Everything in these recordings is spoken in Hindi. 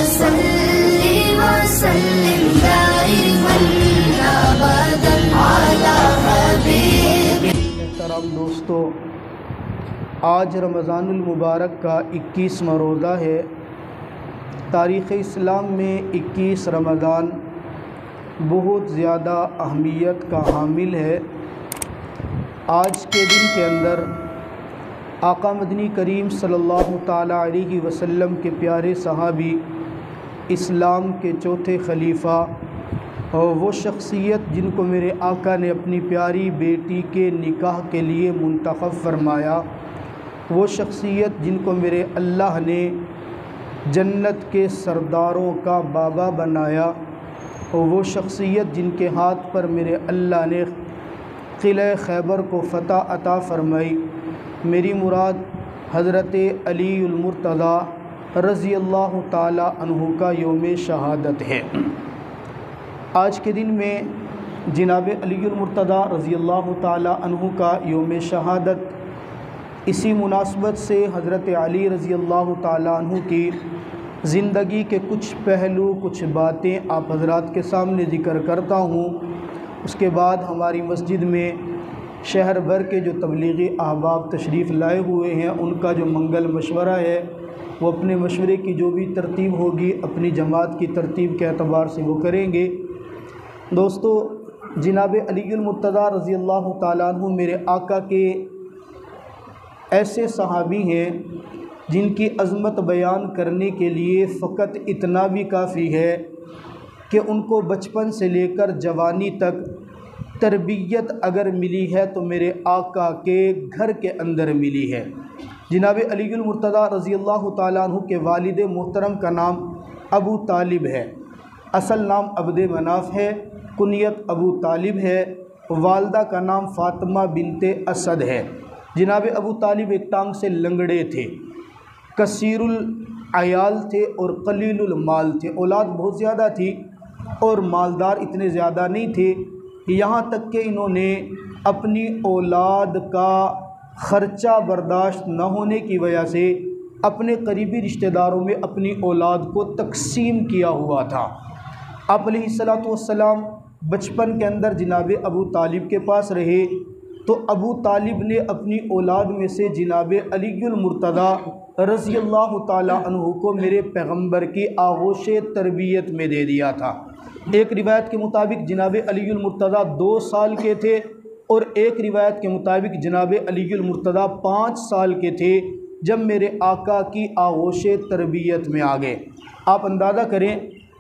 सल्ली व सल्लिम दाइमन अबदन अला हबीबी। मोहतरम दोस्तों, आज रमज़ानुल मुबारक का 21वां रोज़ा है। तारीख़ इस्लाम में 21 रमज़ान बहुत ज़्यादा अहमियत का हामिल है। आज के दिन के अंदर आका मदनी करीम सल्लल्लाहु ताला अलैहि वसल्लम के प्यारे सहाबी, इस्लाम के चौथे खलीफा और वो शख्सियत जिनको मेरे आका ने अपनी प्यारी बेटी के निकाह के लिए मुंतखब फरमाया, वो शख्सियत जिनको मेरे अल्लाह ने जन्नत के सरदारों का बाबा बनाया, और वो शख्सियत जिनके हाथ पर मेरे अल्लाह ने किले खैबर को फ़तह अता फ़रमाई। मेरी मुराद हज़रत अली उल मुर्तज़ा रज़ी अल्लाह ताला अन्हु का यौम शहादत है। आज के दिन में जनाब अली उल मुर्तज़ा रज़ी अल्लाह ताला अन्हु का यौम शहादत, इसी मुनासबत से हज़रत अली रज़ी अल्लाह ताला अन्हु की ज़िंदगी के कुछ पहलू, कुछ बातें आप हज़रात के सामने ज़िक्र करता हूँ। उसके बाद हमारी मस्जिद में शहर भर के जो तबलीगी अहबाब तशरीफ़ लाए हुए हैं, उनका जो मंगल मशवरा है, वो अपने मशवरे की जो भी तरतीब होगी अपनी जमात की तरतीब के एतबार से वो करेंगे। दोस्तों, जनाब अली उल मुर्तज़ा रज़ी अल्लाह ताला अन्हु मेरे आका के ऐसे सहाबी हैं जिनकी अज़मत बयान करने के लिए फ़कत इतना भी काफ़ी है कि उनको बचपन से लेकर जवानी तक तरबियत अगर मिली है तो मेरे आका के घर के अंदर मिली है। जनाब अली उल मुर्तज़ा रज़ी अल्लाह ताला अन्हु के वालिद मोहतरम का नाम अबू तालिब है। असल नाम अब्द मनाफ़ है, कुनियत अबू तालिब है। वालदा का नाम फ़ातिमा बिनते असद है। जनाब अबू तालिब एक टांग से लंगड़े थे, कसीरुल अयाल थे और कलीलुल माल थे। औलाद बहुत ज़्यादा थी और मालदार इतने ज़्यादा नहीं थे, यहाँ तक कि इन्होंने अपनी औलाद का ख़र्चा बर्दाश्त न होने की वजह से अपने करीबी रिश्तेदारों में अपनी औलाद को तकसीम किया हुआ था। आप अलैहिस्सलातु वस्सलाम बचपन के अंदर जनाब अबू तालिब के पास रहे, तो अबू तालिब ने अपनी औलाद में से जनाब अली उल मुर्तज़ा रज़ी अल्लाह ताला अन्हु को मेरे पैगम्बर की आगोश तरबियत में दे दिया था। एक रिवायत के मुताबिक जनाब अली उल मुर्तज़ा 2 साल के थे और एक रिवायत के मुताबिक जनाब अली उल मुर्तज़ा 5 साल के थे जब मेरे आका की आगोश तरबियत में आ गए। आप अंदाज़ा करें,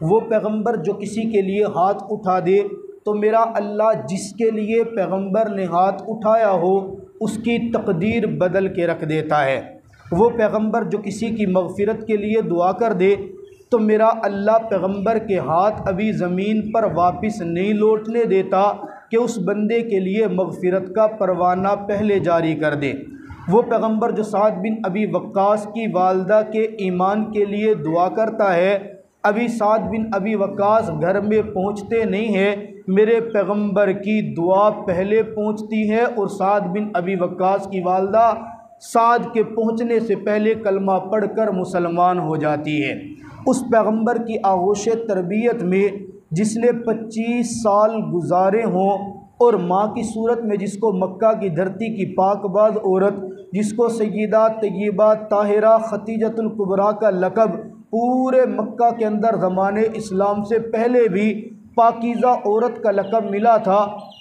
वो पैगम्बर जो किसी के लिए हाथ उठा दे तो मेरा अल्लाह जिसके लिए पैगम्बर ने हाथ उठाया हो उसकी तकदीर बदल के रख देता है। वो पैगम्बर जो किसी की मग़फ़िरत के लिए दुआ कर दे तो मेरा अल्लाह पैगम्बर के हाथ अभी ज़मीन पर वापस नहीं लौटने देता कि उस बंदे के लिए मग़फ़िरत का परवाना पहले जारी कर दे। वो पैगम्बर जो साद बिन अबी वक्कास की वालदा के ईमान के लिए दुआ करता है, अभी साद बिन अबी वक्कास घर में पहुँचते नहीं हैं, मेरे पैगम्बर की दुआ पहले पहुँचती है और साद बिन अबी वक्कास की वालदा साद के पहुँचने से पहले कलमा पढ़कर मुसलमान हो जाती है। उस पैगम्बर की आगोश तरबियत में जिसने 25 साल गुजारे हों और माँ की सूरत में जिसको मक्का की धरती की पाकबाज औरत, जिसको सय्यदा तय्यबा ताहिरा खतीजतुल कुबरा का लक़ब पूरे मक्का के अंदर ज़माने इस्लाम से पहले भी पाकीज़ा औरत का लक़ब मिला था,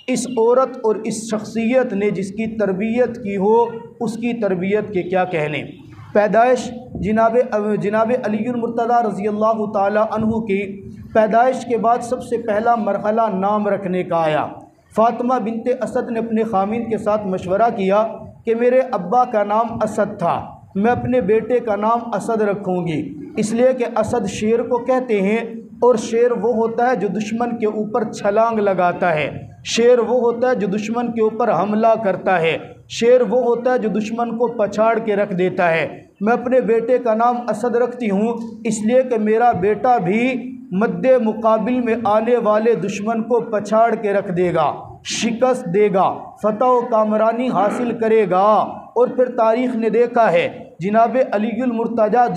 इस औरत और इस शख्सियत ने जिसकी तरबियत की हो उसकी तरबियत के क्या कहने। पैदाइश जनाब अली उल मुर्तज़ा रज़ी अल्लाह ताला अन्हु की पैदाइश के बाद सबसे पहला मरहला नाम रखने का आया। फ़ातिमा बिनते असद ने अपने ख़ामिन के साथ मशवरा किया कि मेरे अब्बा का नाम असद था, मैं अपने बेटे का नाम असद रखूँगी, इसलिए कि असद शेर को कहते हैं और शेर वो होता है जो दुश्मन के ऊपर छलांग लगाता है, शेर वो होता है जो दुश्मन के ऊपर हमला करता है, शेर वो होता है जो दुश्मन को पछाड़ के रख देता है। मैं अपने बेटे का नाम असद रखती हूँ इसलिए कि मेरा बेटा भी मद्दे मुकाबिल में आने वाले दुश्मन को पछाड़ के रख देगा, शिकस्त देगा, फतह व कामरानी हासिल करेगा। और फिर तारीख़ ने देखा है जनाब अलीयुल मुर्तज़ा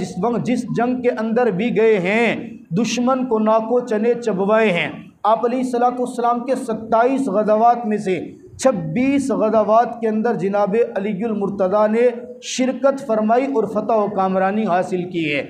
जिस जंग के अंदर भी गए हैं दुश्मन को नाको चने चबवाए हैं। आप अलैहिस्सलाम के 27 गज़वात में से 26 गज़वात के अंदर जनाब अलीयुल मुर्तज़ा ने शिरकत फरमाई और फ़तह व कामरानी हासिल की है।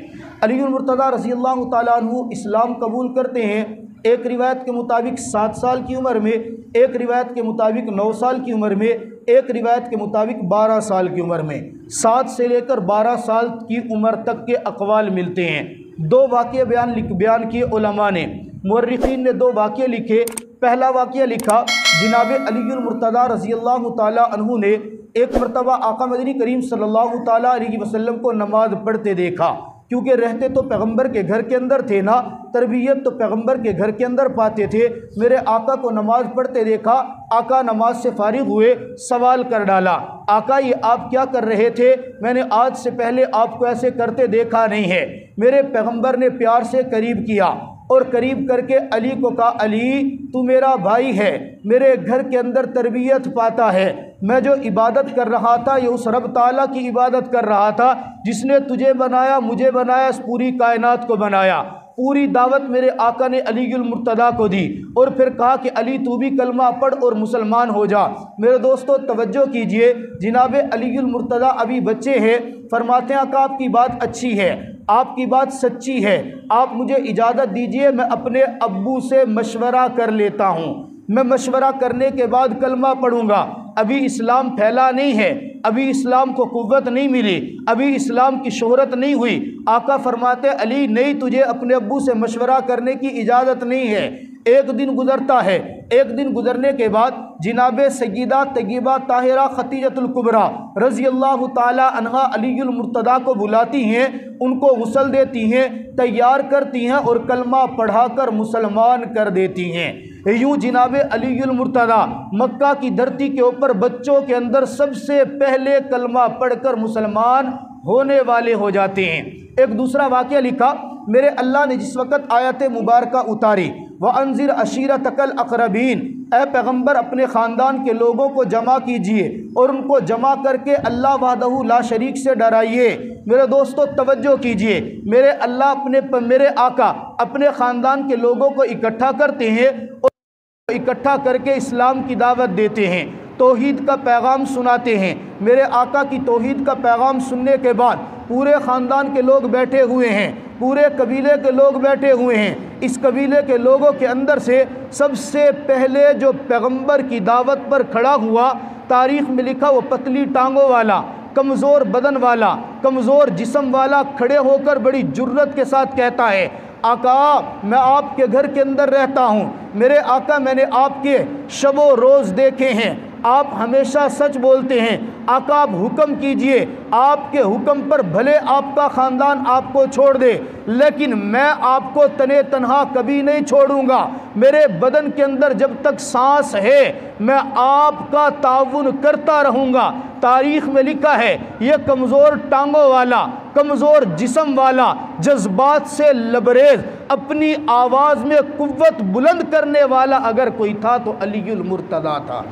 अलीयुल मुर्तज़ा रज़ियल्लाहु ताला अन्हु इस्लाम कबूल करते हैं। एक रिवायत के मुताबिक 7 साल की उम्र में, एक रिवायत के मुताबिक 9 साल की उम्र में, एक रिवायत के मुताबिक 12 साल की उम्र में। 7 से लेकर 12 साल की उम्र तक के अक़वाल मिलते हैं। 2 वाक़ये बयान किए उलमा ने, मुअर्रिख़ीन ने 2 वाक़ये लिखे। पहला वाक़या लिखा जनाब अलीयुल मुर्तज़ा रज़ियल्लाहु ताला अन्हु ने एक मरतबा आका मदनी करीम सल्लल्लाहु ताला अलैहि वसल्लम को नमाज़ पढ़ते देखा। क्योंकि रहते तो पैगंबर के घर के अंदर थे ना, तरबियत तो पैगंबर के घर के अंदर पाते थे। मेरे आका को नमाज़ पढ़ते देखा। आका नमाज से फारिग हुए, सवाल कर डाला, आका ये आप क्या कर रहे थे? मैंने आज से पहले आपको ऐसे करते देखा नहीं है। मेरे पैगंबर ने प्यार से करीब किया और करीब करके अली को कहा, अली तू मेरा भाई है, मेरे घर के अंदर तरबियत पाता है। मैं जो इबादत कर रहा था ये उस रब ताला की इबादत कर रहा था जिसने तुझे बनाया, मुझे बनाया, इस पूरी कायनात को बनाया। पूरी दावत मेरे आका ने अलीयुल मुर्तज़ा को दी और फिर कहा कि अली तू भी कलमा पढ़ और मुसलमान हो जा। मेरे दोस्तों तवज्जो कीजिए, जनाब अलीयुल मुर्तज़ा अभी बच्चे हैं। फरमाते हैं कि आपकी बात अच्छी है, आपकी बात सच्ची है, आप मुझे इजाज़त दीजिए मैं अपने अब्बू से मशवरा कर लेता हूँ। मैं मशवरा करने के बाद कलमा पढ़ूँगा। अभी इस्लाम फैला नहीं है, अभी इस्लाम को कुव्वत नहीं मिली, अभी इस्लाम की शोहरत नहीं हुई। आका फरमाते अली नहीं, तुझे अपने अब्बू से मशवरा करने की इजाज़त नहीं है। एक दिन गुजरता है। एक दिन गुजरने के बाद जनाब सय्यदा तय्यबा ताहिरा खतीजतुल कुबरा रज़ियल्लाहु ताला अन्हा अलीयुल मुर्तज़ा को बुलाती हैं, उनको गुस्ल देती हैं, तैयार करती हैं और कलमा पढ़ाकर मुसलमान कर देती हैं। यूँ जनाब अलीयुल मुर्तज़ा मक्का की धरती के ऊपर बच्चों के अंदर सबसे पहले कलमा पढ़कर मुसलमान होने वाले हो जाते हैं। एक दूसरा वाक़या लिखा, मेरे अल्लाह ने जिस वक़्त आयत मुबारका उतारी व अंजिर अशीरतकल अक़रबीन, ए पैगम्बर अपने ख़ानदान के लोगों को जमा कीजिए और उनको जमा करके अल्लाह वहदहू ला शरीक से डराइए। मेरे दोस्तों तवज्जो कीजिए, मेरे अल्लाह मेरे आका अपने ख़ानदान के लोगों को इकट्ठा करते हैं और इकट्ठा करके इस्लाम की दावत देते हैं, तौहीद का पैगाम सुनाते हैं। मेरे आका की तौहीद का पैगाम सुनने के बाद पूरे ख़ानदान के लोग बैठे हुए हैं, पूरे कबीले के लोग बैठे हुए हैं। इस कबीले के लोगों के अंदर से सबसे पहले जो पैगंबर की दावत पर खड़ा हुआ, तारीख़ में लिखा, वो पतली टांगों वाला, कमज़ोर बदन वाला, कमज़ोर जिस्म वाला खड़े होकर बड़ी जुर्रत के साथ कहता है, आका मैं आपके घर के अंदर रहता हूँ। मेरे आका मैंने आपके शबो रोज़ देखे हैं, आप हमेशा सच बोलते हैं। आका आप हुक्म कीजिए, आपके हुक्म पर भले आपका ख़ानदान आपको छोड़ दे, लेकिन मैं आपको तने तन्हा कभी नहीं छोड़ूंगा। मेरे बदन के अंदर जब तक सांस है मैं आपका ताउन करता रहूँगा। तारीख़ में लिखा है ये कमज़ोर टांगों वाला, कमज़ोर जिस्म वाला, जज्बात से लबरेज़, अपनी आवाज़ में कुव्वत बुलंद करने वाला अगर कोई था तो अलीयुल मुर्तज़ा था।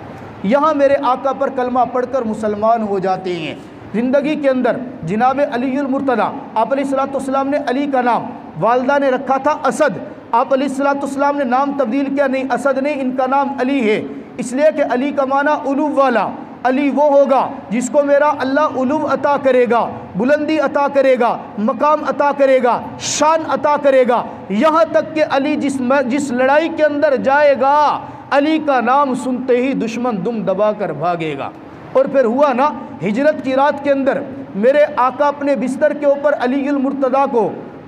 यहाँ मेरे आका पर कलमा पढ़कर मुसलमान हो जाते हैं। ज़िंदगी के अंदर जनाब अलीयुल मुर्तज़ा, आप अलैहिस्सलाम ने अली का नाम वालदा ने रखा था असद। आप अलैहिस्सलाम ने नाम तब्दील किया, नहीं असद नहीं, इनका नाम अली है, इसलिए कि अली का माना उलूव वाला। अली वो होगा जिसको मेरा अल्लाह उलूव अता करेगा, बुलंदी अता करेगा, मकाम अता करेगा, शान अता करेगा। यहाँ तक कि अली जिस लड़ाई के अंदर जाएगा, अली का नाम सुनते ही दुश्मन दुम दबा कर भागेगा। और फिर हुआ ना, हिजरत की रात के अंदर मेरे आका अपने बिस्तर के ऊपर अलीयुल मुर्तज़ा को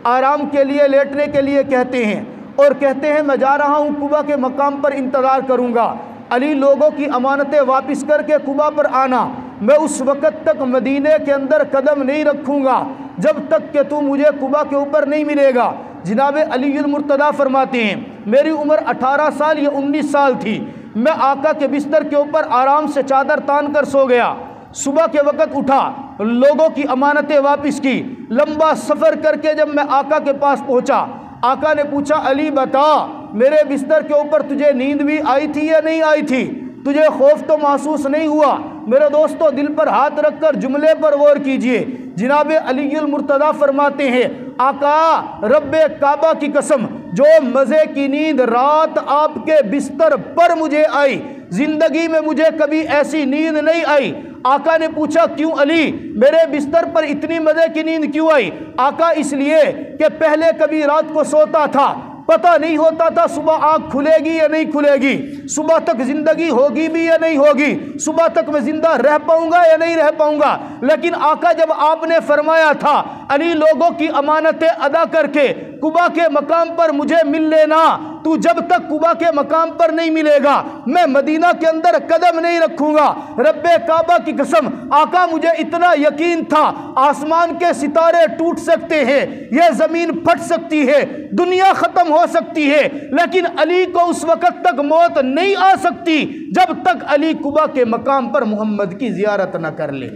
आराम के लिए, लेटने के लिए कहते हैं और कहते हैं मैं जा रहा हूँ कुबा के मकाम पर इंतज़ार करूँगा। अली लोगों की अमानतें वापस करके कुबा पर आना, मैं उस वक़्त तक मदीने के अंदर कदम नहीं रखूँगा जब तक कि तू मुझे कुबा के ऊपर नहीं मिलेगा। जनाब अलीयुल मुर्तज़ा फरमाते हैं मेरी उम्र 18 साल या 19 साल थी। मैं आका के बिस्तर के ऊपर आराम से चादर तान कर सो गया। सुबह के वक़्त उठा, लोगों की अमानतें वापस की। लंबा सफ़र करके जब मैं आका के पास पहुँचा, आका ने पूछा अली बता मेरे बिस्तर के ऊपर तुझे नींद भी आई थी या नहीं आई थी? तुझे खौफ तो महसूस नहीं हुआ? मेरे दोस्तों दिल पर हाथ रखकर जुमले पर गौर कीजिए। जनाब अलीउल मुर्तज़ा फरमाते हैं, आका रब्बे काबा की कसम, जो मज़े की नींद रात आपके बिस्तर पर मुझे आई, जिंदगी में मुझे कभी ऐसी नींद नहीं आई। आका ने पूछा, क्यों अली, मेरे बिस्तर पर इतनी मज़े की नींद क्यों आई? आका, इसलिए कि पहले कभी रात को सोता था, पता नहीं होता था सुबह आँख खुलेगी या नहीं खुलेगी, सुबह तक ज़िंदगी होगी भी या नहीं होगी, सुबह तक मैं ज़िंदा रह पाऊँगा या नहीं रह पाऊँगा। लेकिन आका, जब आपने फरमाया था अली लोगों की अमानतें अदा करके कुबा के मकाम पर मुझे मिल लेना, तू जब तक कुबा के मकाम पर नहीं मिलेगा मैं मदीना के अंदर कदम नहीं रखूँगा। रब्बे काबा की कसम, आका मुझे इतना यकीन था आसमान के सितारे टूट सकते हैं, यह ज़मीन फट सकती है, दुनिया ख़त्म हो सकती है, लेकिन अली को उस वक़्त तक मौत नहीं आ सकती जब तक अली कुबा के मकाम पर मोहम्मद की ज़ियारत न कर ले।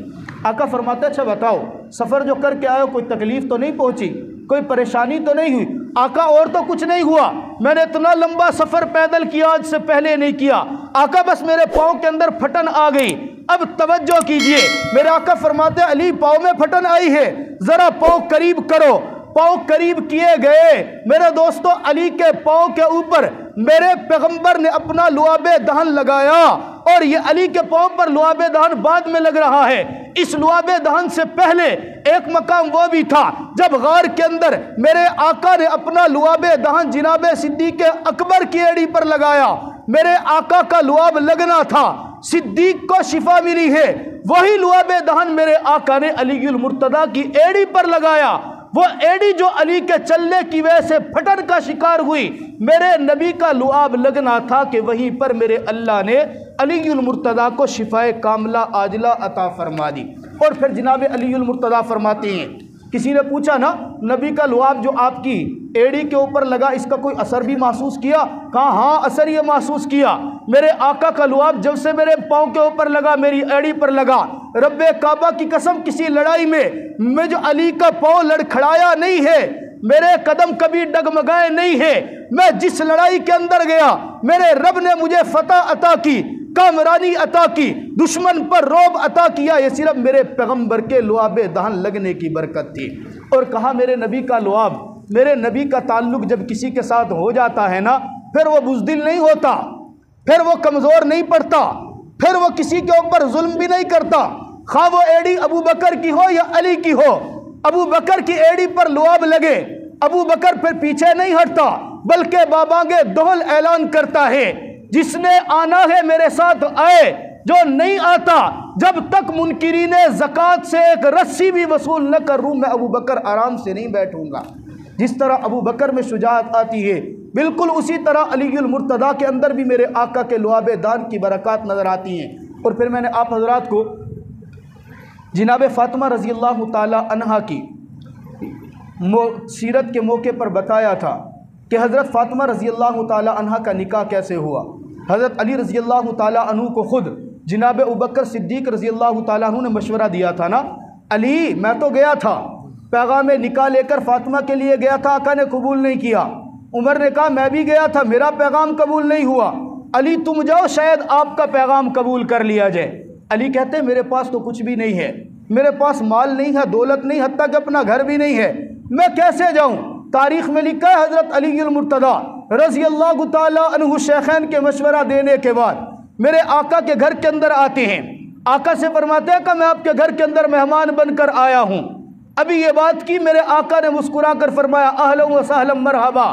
आका फरमाते, अच्छा बताओ, सफ़र जो करके आए हो कोई तकलीफ़ तो नहीं पहुंची, कोई परेशानी तो नहीं हुई? आका, और तो कुछ नहीं हुआ, मैंने इतना लंबा सफ़र पैदल किया आज से पहले नहीं किया। आका, बस मेरे पाँव के अंदर फटन आ गई। अब तवज्जो कीजिए, मेरे आका फरमाते, अली पाँव में फटन आई है, ज़रा पाँव करीब करो। पाँव करीब किए गए, मेरे दोस्तों अली के पाँव के ऊपर मेरे पैगंबर ने अपना लुआबे दहन लगाया, और ये अली के पाँव पर लुआबे दहन बाद में लग रहा है। इस लुआबे दहन से पहले एक मकाम वो भी था जब गार के अंदर मेरे आका ने अपना लुआबे दहन जनाबे सिद्दीक़ अकबर की एड़ी पर लगाया। मेरे आका का लुआब लगना था, सिद्दीक को शिफा मिली है, वही लुआबे दहन मेरे आका ने अलीउल मुर्तज़ा की एड़ी पर लगाया। वो एड़ी जो अली के चलने की वजह से फटन का शिकार हुई, मेरे नबी का लुआब लगना था कि वहीं पर मेरे अल्लाह ने अलीउल मुर्तज़ा को शिफाए कामला आजला अता फरमा दी। और फिर जनाब अलीउल मुर्तज़ा फरमाते हैं, किसी ने पूछा ना, नबी का लुआब जो आपकी एड़ी के ऊपर लगा, इसका कोई असर भी महसूस किया? कहा हाँ, असर ये महसूस किया। मेरे आका का लुआब जब से मेरे पाँव के ऊपर लगा, मेरी एड़ी पर लगा, रब्बे काबा की कसम, किसी लड़ाई में मैं जो अली का पाँव लड़खड़ाया नहीं है, मेरे कदम कभी डगमगाए नहीं है। मैं जिस लड़ाई के अंदर गया, मेरे रब ने मुझे फतह अता की, कामरानी अता की, दुश्मन पर रौब अता किया, ये सिर्फ मेरे पैगंबर के लुआबे दहन लगने की बरकत थी। और कहा, मेरे नबी का लुआब, मेरे नबी का ताल्लुक जब किसी के साथ हो जाता है ना, फिर वो बुज़दिल नहीं होता, फिर वो कमज़ोर नहीं पड़ता, फिर वो किसी के ऊपर जुल्म भी नहीं करता। खा वो एड़ी अबू बकर की हो या अली की हो, अबू बकर की एड़ी पर लुआब लगे, अबू बकर फिर पीछे नहीं हटता, बल्कि बाबांगे दोहल ऐलान करता है, जिसने आना है मेरे साथ आए, जो नहीं आता जब तक मुनकिरीन ज़कात से एक रस्सी भी वसूल न करूँ मैं अबू बकर आराम से नहीं बैठूंगा। जिस तरह अबू बकर में शुजाअत आती है, बिल्कुल उसी तरह अलीउल मुर्तज़ा के अंदर भी मेरे आका के लुआबे दान की बरक़ात नज़र आती हैं। और फिर मैंने आप हज़रात को जनाब फ़ातिमा रज़ी अल्लाह ताला अन्हा की सीरत के मौके पर बताया था कि हज़रत फ़ातिमा रज़ी अल्लाह ताला अन्हा का निकाह कैसे हुआ। हज़रत अली रज़ी अल्लाह ताला अन्हु को ख़ुद जनाब अबू बकर सिद्दीक़ रज़ी अल्लाह ताला अन्हु ने मशवरा दिया था ना, अली मैं तो गया था, पैगाम निकाह लेकर फ़ातिमा के लिए गया था, आका ने कबूल नहीं किया। उमर ने कहा मैं भी गया था, मेरा पैगाम कबूल नहीं हुआ। अली तुम जाओ, शायद आपका पैगाम कबूल कर लिया जाए। अली कहते मेरे पास तो कुछ भी नहीं है, मेरे पास माल नहीं है, दौलत नहीं, हत्ता कि अपना घर भी नहीं है, मैं कैसे जाऊँ? तारीख़ में लिखा है हज़रत अलीउल मुर्तज़ा रज़ी अल्लाह ताला अन्हु शेखैन के मशवरा देने के बाद मेरे आका के घर के अंदर आते हैं। आका से फरमाते हैं कि मैं आपके घर के अंदर मेहमान बनकर आया हूँ। अभी ये बात की, मेरे आका ने मुस्कुरा कर फरमाया अहलन व सहलन मरहबा।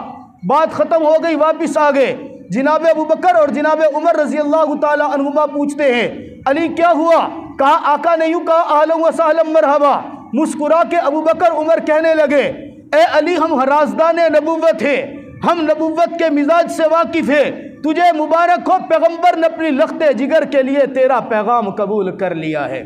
बात ख़त्म हो गई, वापस आ गए। जनाब अबू बकर और जनाब उमर रज़ी अल्लाह ताला अन्हुमा पूछते हैं अली क्या हुआ? कहा आका ने यूँ कहा अहलन व सहलन मरहबा। मुस्कुरा के अबू बकर उमर कहने लगे ए अली, हम राज़दान नबुव्वत है, हम नबुव्वत के मिजाज से वाकिफ़ है, तुझे मुबारक हो, पैगंबर ने अपनी लख्ते जिगर के लिए तेरा पैगाम कबूल कर लिया है।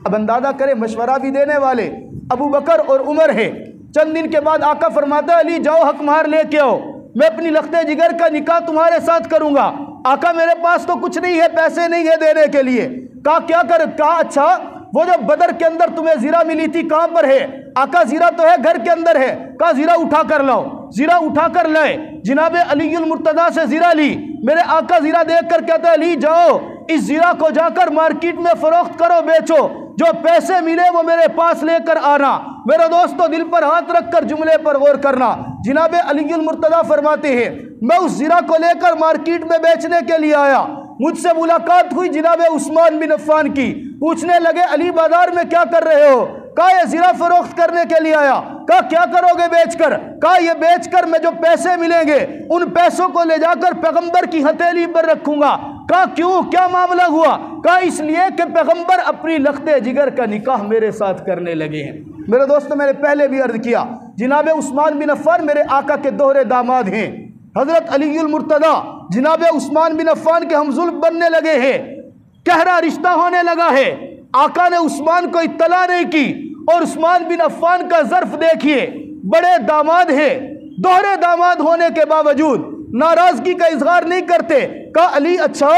अब अंदाज़ा करें, मशवरा भी देने वाले अबू बकर और उमर है। चंद दिन के बाद आका फरमाता है अली जाओ हक मार लेके आओ, मैं अपनी लख्ते जिगर का निकाह तुम्हारे साथ करूँगा। आका मेरे पास तो कुछ नहीं है, पैसे नहीं है देने के लिए। कहा क्या कर? कहा अच्छा वो जो बदर के अंदर तुम्हें जीरा मिली थी कहाँ पर है? आका जीरा तो है घर के अंदर है। कहा जीरा उठा कर लाओ। जीरा उठा कर लाए, जनाब अलीउल मुर्तज़ा से जीरा ली। मेरे आका जीरा देख कर कहते अली जाओ इस जीरा को जाकर मार्केट में फरोख्त करो, बेचो, जो पैसे मिले वो मेरे पास लेकर आना। मेरे दोस्तों, दिल पर हाथ रखकर जुमले पर गौर करना। जनाब अलीउल मुर्तज़ा फरमाते हैं, मैं उस जीरा को लेकर मार्केट में बेचने के लिए आया। मुझसे मुलाकात हुई जनाब उस्मान बिन अफ़्फ़ान की। पूछने लगे, अली बाजार में क्या कर रहे हो? कहा, ये जीरा फरोख्त करने के लिए आया। कहा, क्या करोगे बेचकर? कहा, ये बेचकर मैं जो पैसे मिलेंगे उन पैसों को ले जाकर पैगंबर की हथेली पर रखूंगा। कहा, क्यों, क्या मामला हुआ? कहा, इसलिए कि पैगंबर अपनी लख्ते जिगर का निकाह मेरे साथ करने लगे हैं। मेरे दोस्तों, मैंने पहले भी अर्ज किया, जनाब उस्मान बिन अफ़्फ़ान मेरे आका के दोहरे दामाद हैं। हजरत अलीउल मुर्तज़ा जनाब उस्मान बिन अफ़्फ़ान के हमजुल्फ़ बनने लगे हैं। गहरा रिश्ता होने लगा है। आका ने उस्मान को इत्तला नहीं की और उस्मान बिन अफ़्फ़ान का ज़र्फ देखिए, बड़े दामाद हैं, दोहरे दामाद होने के बावजूद नाराज़गी का इजहार नहीं करते। कहा, अली अच्छा,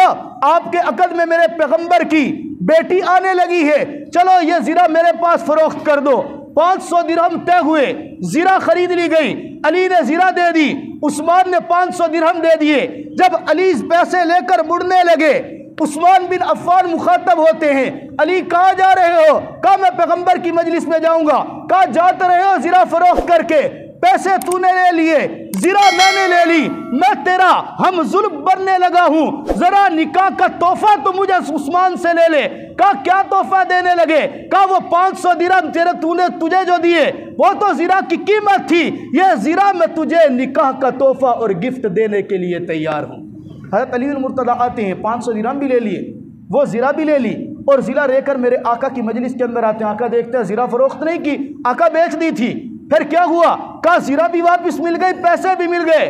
आपके अक़द में मेरे पैगंबर की बेटी आने लगी है, चलो ये ज़ीरा मेरे पास फरोख्त कर दो। 500 दिरहम तय हुए, ज़ीरा खरीद ली गई। अली ने ज़ीरा दे दी, उस्मान ने 500 दिरहम दे दिए। जब अली पैसे लेकर मुड़ने लगे, उस्मान बिन अफ़्फ़ान मुखातब होते हैं, अली कहाँ जा रहे हो? कहा, मैं पैगंबर की मजलिस में जाऊंगा। कहा, जाते रहे हो ज़ीरा फरोख्त करके, पैसे तूने ले लिए, ज़ीरा मैंने ले ली, मैं तेरा हम जुल्म बनने लगा हूं, जरा निकाह का तोहफा तो मुझे उस्मान से ले ले। कहा, क्या तोहफा देने लगे? कहा, वो 500 दिरहम तुझे जो दिए वो तो ज़ीरा की कीमत थी, ये ज़ीरा मैं तुझे निकाह का तोहफा और गिफ्ट देने के लिए तैयार हूँ। हज़रत अलीउल मुर्तज़ा आते हैं, 500 दिरहम भी ले लिए, वो ज़ीरा भी ले ली और ज़ीरा लेकर मेरे आका की मजलिस के अंदर आते हैं। आका देखते हैं ज़ीरा फरोख्त नहीं की, आका बेच दी थी। फिर क्या हुआ? कहा, ज़ीरा भी वापस मिल गई, पैसे भी मिल गए।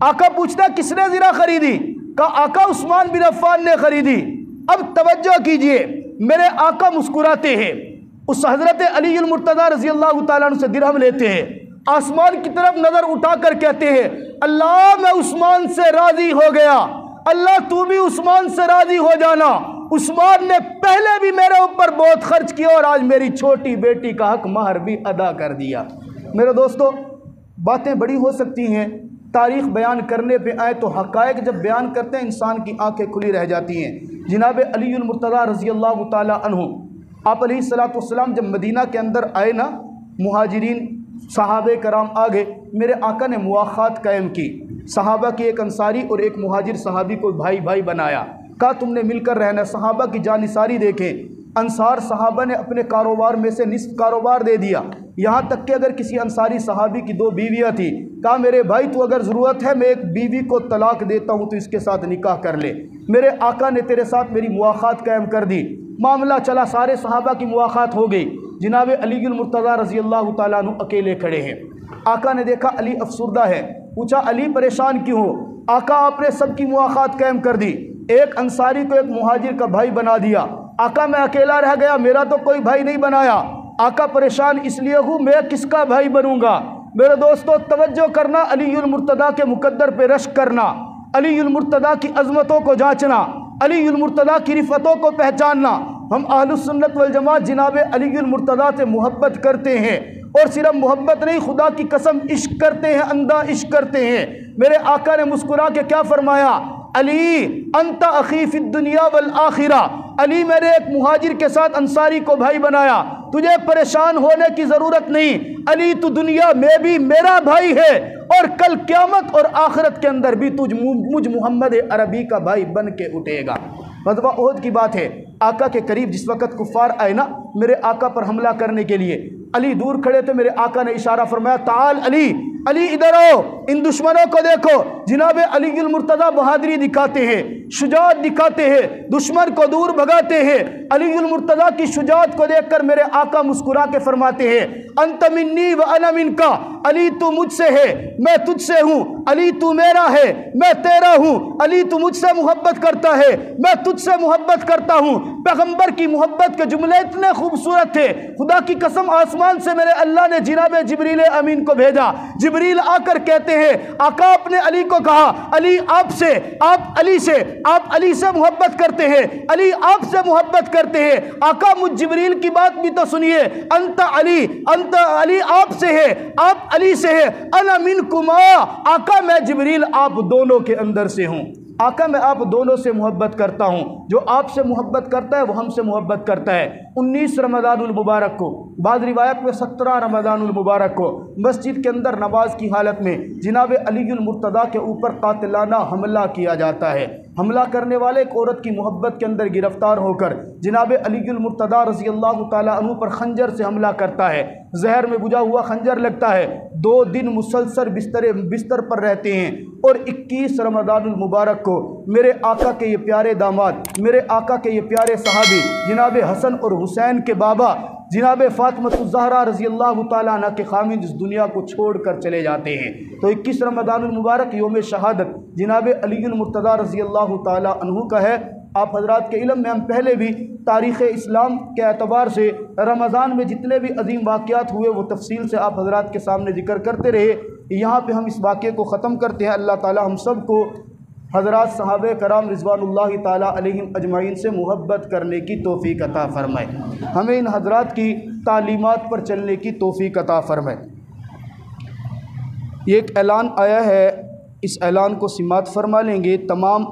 आका पूछता, किसने ज़ीरा खरीदी? कहा, आका उस्मान बिन अफ़्फ़ान ने खरीदी। अब तवज्जो कीजिए, मेरे आका मुस्कुराते हैं, उस हज़रत अलीउल मुर्तज़ा रज़ी अल्लाह तआला अन्हु से दिरहम लेते हैं, आसमान की तरफ नज़र उठाकर कहते हैं, अल्लाह मैं उस्मान से राज़ी हो गया, अल्लाह तू भी उस्मान से राज़ी हो जाना। उस्मान ने पहले भी मेरे ऊपर बहुत खर्च किया और आज मेरी छोटी बेटी का हक महर भी अदा कर दिया। मेरे दोस्तों, बातें बड़ी हो सकती हैं, तारीख़ बयान करने पे आए तो हक़ाइक़ जब बयान करते हैं इंसान की आंखें खुली रह जाती हैं। जनाब अलीउल मुर्तज़ा रज़ी अल्लाह तआला अन्हु, आप अलैहिस्सलातु वस्सलाम जब मदीना के अंदर आए ना, मुहाजिरीन सहाबे कराम आ गए, मेरे आका ने मुआख़ात कायम की। सहाबा की एक अंसारी और एक मुहाजिर सहाबी को भाई भाई बनाया। कहा, तुमने मिलकर रहना। सहाबा की जानिसारी देखें, अंसार सहाबा ने अपने कारोबार में से निस्फ कारोबार दे दिया। यहाँ तक कि अगर किसी अंसारी सहाबी की 2 बीवियाँ थी, कहा, मेरे भाई तू अगर ज़रूरत है मैं एक बीवी को तलाक देता हूँ, तो इसके साथ निकाह कर ले। मेरे आका ने तेरे साथ मेरी मुआख़ात कायम कर दी। मामला चला, सारे सहाबा की मुआख़ात हो गई। जनाब अलीउल मुर्तज़ा रज़ी अल्लाह तआला अन्हु अकेले खड़े हैं। आका ने देखा अली अफसुर्दा है, पूछा, अली परेशान क्यों हो? आका, आपने सबकी मुआख़ात कायम कर दी, एक अंसारी को एक मुहाजिर का भाई बना दिया। आका, मैं अकेला रह गया, मेरा तो कोई भाई नहीं बनाया। आका, परेशान इसलिए हूँ, मैं किसका भाई बनूंगा? मेरे दोस्तों, तवज्जो करना, अलीउल मुर्तज़ा के मुकद्दर पे रश्क करना, अलीउल मुर्तज़ा की अज़मतों को जांचना, अलीउल मुर्तज़ा की रिफ़तों को पहचानना। हम अहलुस सुन्नत वल जमात जनाब अलीउल मुर्तज़ा से मोहब्बत करते हैं और सिर्फ मोहब्बत नहीं, खुदा की कसम इश्क करते हैं, अंधा इश्क करते हैं। मेरे आका ने मुस्कुरा के क्या फरमाया? अली अंता अखी फिद दुनिया वल आखिरा। अली, मैंने एक मुहाजिर के साथ अंसारी को भाई बनाया, तुझे परेशान होने की ज़रूरत नहीं। अली, तू दुनिया में भी मेरा भाई है और कल क़यामत और आखिरत के अंदर भी तुझ मुझ मोहम्मद अरबी का भाई बन के उठेगा। ग़ज़वा उहद की बात है, आका के करीब जिस वक़्त कुफ़ार आए ना मेरे आका पर हमला करने के लिए, अली दूर खड़े थे, मेरे आका ने इशारा फरमाया, ताल अली, अली इधर आओ, इन दुश्मनों को देखो। जनाब अलीउल मुर्तज़ा बहादुरी दिखाते हैं, शुजाअत दिखाते हैं, दुश्मन को दूर भगाते हैं। अलीउल मुर्तज़ा की शुजाअत को देखकर मेरे आका मुस्कुरा के फरमाते हैं, अंत मिन्नी व अना मिनका। अली, तू मुझसे है, मैं तुझसे हूँ। अली, तू मेरा है, मैं तेरा हूँ। अली, तू मुझसे मोहब्बत करता है, मैं तुझसे मोहब्बत करता हूँ। पैगंबर की मोहब्बत के जुमले इतने खूबसूरत थे, खुदा की कसम आसमान से मेरे अल्लाह ने जनाब जिब्रील अमीन को भेजा। जिब्रील आकर कहते हैं, आका आपने अली को कहा, अली आपसे, आप अली से, आप अली से मोहब्बत करते हैं, अली आपसे मोहब्बत करते हैं। आका, मुझ जिब्रील की बात भी तो सुनिए, अंत अली आपसे है, आप अली से है, अना मिनकुमा। आका, मैं जिब्रील आप दोनों के अंदर से हूँ। आका मैं आप दोनों से मोहब्बत करता हूँ, जो आपसे मोहब्बत करता है वो हमसे मोहब्बत करता है। 19 रमज़ानुल मुबारक को, बाद रिवायत में 17 रमज़ानुल मुबारक को मस्जिद के अंदर नमाज की हालत में जनाब अलीउल मुर्तज़ा के ऊपर कातिलाना हमला किया जाता है। हमला करने वाले एक औरत की मोहब्बत के अंदर गिरफ्तार होकर जनाब अलीउल मुर्तज़ा रज़ी अल्लाह तआला अन्हु पर खंजर से हमला करता है। जहर में बुझा हुआ खंजर लगता है। 2 दिन मुसलसल बिस्तर पर रहते हैं और 21 रमज़ानुल मुबारक को मेरे आका के ये प्यारे दामाद, मेरे आका के ये प्यारे सहाबी जनाब हसन और हुसैन के बाबा जनाब फ़ातिमा रज़ी अल्लाह तआला अन्हा के खामिद इस दुनिया को छोड़ कर चले जाते हैं। तो 21 रमज़ानुल मुबारक योम शहादत जनाब अलीउल मुर्तज़ा रज़ी अल्लाह तआला अन्हु का है। आप हज़रात के इल्म में हम पहले भी तारीख़ इस्लाम के एतबार से रमज़ान में जितने भी अजीम वाक़यात हुए वो तफसील से आप हज़रात के सामने ज़िक्र करते रहे। यहाँ पे हम इस वाक़े को ख़त्म करते हैं। अल्लाह ताला हम सब को हज़रात सहाबे कराम रिज़वानुल्लाहि ताला अलैहिम अजमाइन से मोहब्बत करने की तौफ़ीक़ अता फ़रमाए। हमें इन हज़रात की तालीमात पर चलने की तौफ़ीक़ अता फ़रमाए। ये एक ऐलान आया है, इस ऐलान को सिमात फ़रमा लेंगे। तमाम